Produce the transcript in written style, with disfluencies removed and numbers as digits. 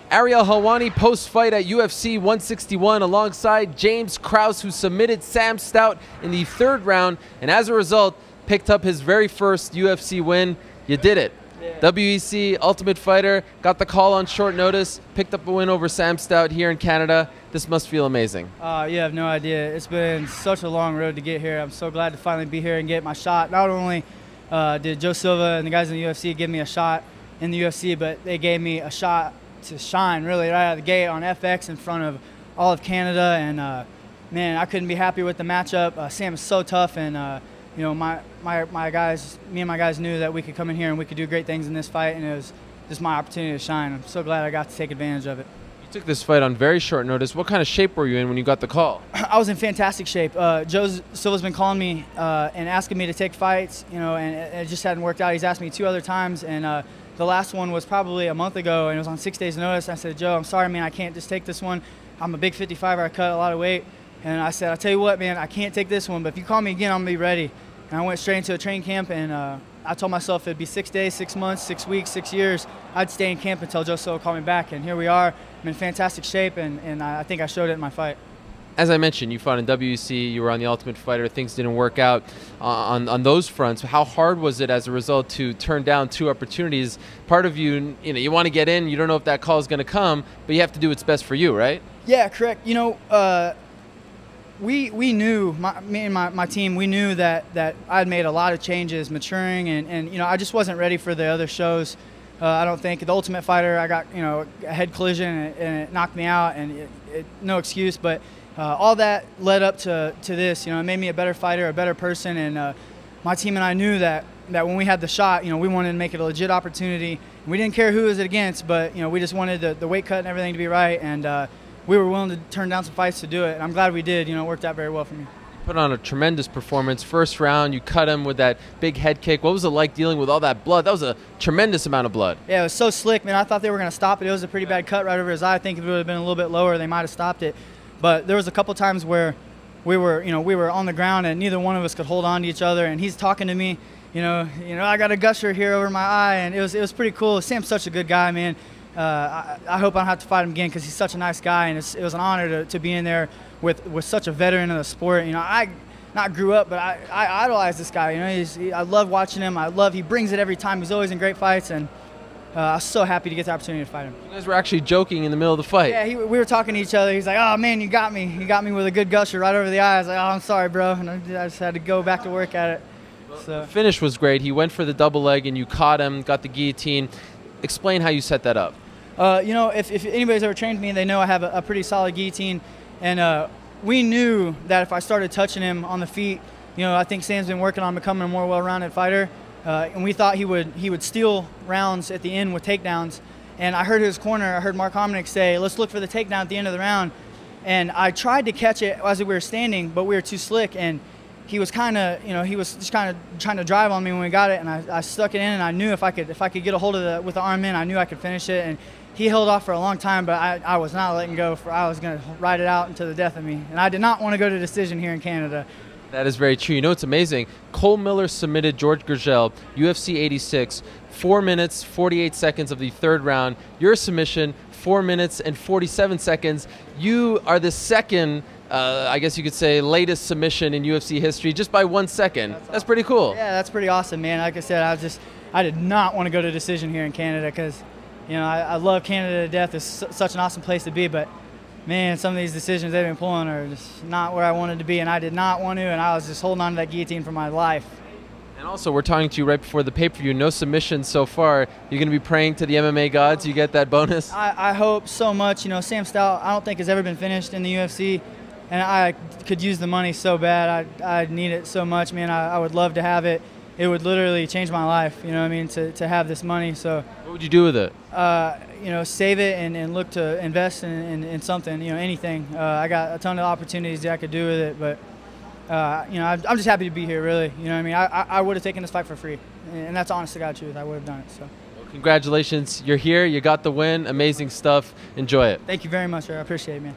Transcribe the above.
Ariel Helwani post-fight at UFC 161 alongside James Krause, who submitted Sam Stout in the 3rd round, and as a result, picked up his very first UFC win. You did it. Yeah. WEC Ultimate Fighter, got the call on short notice, picked up a win over Sam Stout here in Canada. This must feel amazing. You have no idea. It's been such a long road to get here. I'm so glad to finally be here and get my shot. Not only did Joe Silva and the guys in the UFC give me a shot in the UFC, but they gave me a shot to shine really right out of the gate on FX in front of all of Canada. And man, I couldn't be happier with the matchup. Sam is so tough, and you know, my guys, me and my guys knew that we could come in here and we could do great things in this fight, and it was just my opportunity to shine. I'm so glad I got to take advantage of it. You took this fight on very short notice. What kind of shape were you in when you got the call? I was in fantastic shape. Joe Silva's been calling me and asking me to take fights, you know, and it just hadn't worked out. He's asked me 2 other times, and the last one was probably a month ago, and it was on 6 days' notice. I said, Joe, I'm sorry, man, I can't just take this one. I'm a big 55er. I cut a lot of weight. And I said, I'll tell you what, man, I can't take this one, but if you call me again, I'm going to be ready. And I went straight into a training camp, and I told myself it'd be 6 days, 6 months, 6 weeks, 6 years. I'd stay in camp until Joe Silva called me back, and here we are. I'm in fantastic shape, and I think I showed it in my fight. As I mentioned, you fought in WEC, you were on the Ultimate Fighter, things didn't work out on those fronts. How hard was it as a result to turn down 2 opportunities? Part of you, you want to get in, you don't know if that call is going to come, but you have to do what's best for you, right? Yeah, correct. You know, we knew, me and my team, we knew that I'd made a lot of changes, maturing, and you know, I just wasn't ready for the other shows. I don't think the Ultimate Fighter, I got, you know, a head collision and it knocked me out, and no excuse, but all that led up to this. You know, it made me a better fighter, a better person, and my team and I knew that when we had the shot, you know, we wanted to make it a legit opportunity. We didn't care who it was against, but you know, we just wanted the weight cut and everything to be right, and we were willing to turn down some fights to do it, and I'm glad we did. You know, it worked out very well for me. Put on a tremendous performance. 1st round, you cut him with that big head kick. What was it like dealing with all that blood? That was a tremendous amount of blood. Yeah, it was so slick, man. I thought they were going to stop it. It was a pretty bad cut right over his eye. I think if it would have been a little bit lower, they might have stopped it. But there was a couple times where we were on the ground and neither one of us could hold on to each other. And he's talking to me, you know, I got a gusher here over my eye, and it was pretty cool. Sam's such a good guy, man. I hope I don't have to fight him again because he's such a nice guy, and it was an honor to be in there with such a veteran of the sport. You know, I not grew up, but I idolize this guy. You know, I love watching him. He brings it every time. He's always in great fights, and I was so happy to get the opportunity to fight him. You guys were actually joking in the middle of the fight. Yeah, we were talking to each other. He's like, "Oh man, you got me. You got me with a good gusher right over the eye." I was like, "Oh, I'm sorry, bro," and I just had to go back to work at it. So. The finish was great. He went for the double leg, and you caught him, got the guillotine. Explain how you set that up. You know, if anybody's ever trained me, they know I have a pretty solid guillotine, and we knew that if I started touching him on the feet, you know, I think Sam's been working on becoming a more well-rounded fighter, and we thought he would steal rounds at the end with takedowns. And I heard his corner, I heard Mark Hominick say, "Let's look for the takedown at the end of the round," and I tried to catch it as we were standing, but we were too slick, and he was kind of, you know, he was just kind of trying to drive on me when we got it, and I stuck it in, and I knew if I could get a hold of with the arm in, I knew I could finish it. And he held off for a long time, but I was not letting go. I was going to ride it out until the death of me, and I did not want to go to decision here in Canada. That is very true. You know, it's amazing. Cole Miller submitted George Gurgel, UFC 86, 4 minutes, 48 seconds of the 3rd round. Your submission, 4 minutes and 47 seconds. You are the second, I guess you could say, latest submission in UFC history, just by 1 second. That's pretty cool. Yeah, that's pretty awesome, man. Like I said, I did not want to go to decision here in Canada because, you know, I love Canada to death. It's such an awesome place to be, but man, some of these decisions they've been pulling are just not where I wanted to be, and I did not want to, and I was just holding on to that guillotine for my life. And also, we're talking to you right before the pay-per-view. No submissions so far. You're going to be praying to the MMA gods. You get that bonus? I hope so much. You know, Sam Stout, I don't think has ever been finished in the UFC, and I could use the money so bad. I need it so much, man. I would love to have it. It would literally change my life, you know what I mean, to have this money. So what would you do with it? You know, save it and look to invest in something, you know, anything. I got a ton of opportunities that I could do with it, but, you know, I'm just happy to be here, really. You know what I mean? I would have taken this fight for free, and that's honest to God truth. I would have done it. So. Well, congratulations. You're here. You got the win. Amazing stuff. Enjoy it. Thank you very much, sir. I appreciate it, man.